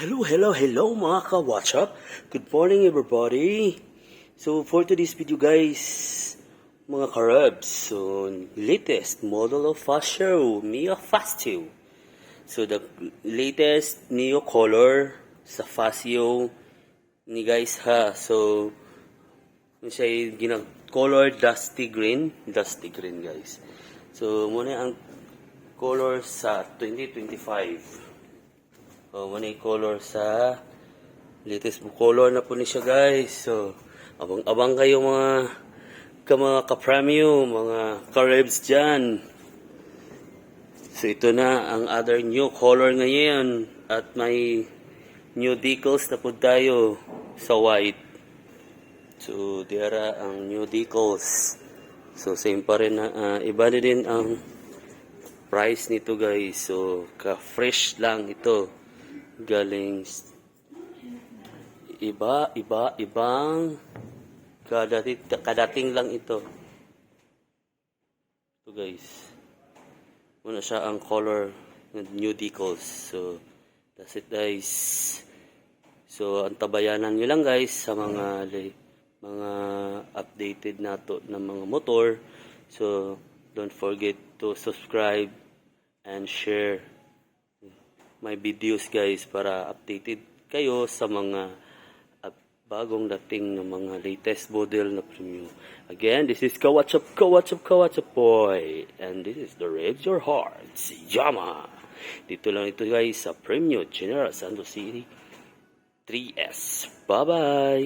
Hello mga ka-watch up. Good morning everybody. So for today's video guys, mga karabs, so latest model of Fasio, Mia Fastio. So the latest Neo color sa Fasio ni guys ha. So yung siya color dusty green guys. So muna ang color sa 2025. Manay color sa latest color na po ni siya guys. So abang-abang kayo mga ka-premium, mga ka-revs dyan. So ito na ang other new color ngayon. At may new decals na po tayo sa white. So diara ang new decals. So same pa rin na iba na din ang price nito guys. So ka-fresh lang ito. Galing ibang kadating lang ito guys. Muna siya ang color ng new decals. So that's it guys. So antabayanan nyo lang guys sa mga updated nato ng mga motor. So don't forget to subscribe and share my videos guys para updated kayo sa mga bagong dating ng mga latest model na premium. Again, this is Kawatch Up Boy, and this is the Revs Your Hearts Yama. Dito lang ito guys sa Premium General Santos City 3S. Bye bye.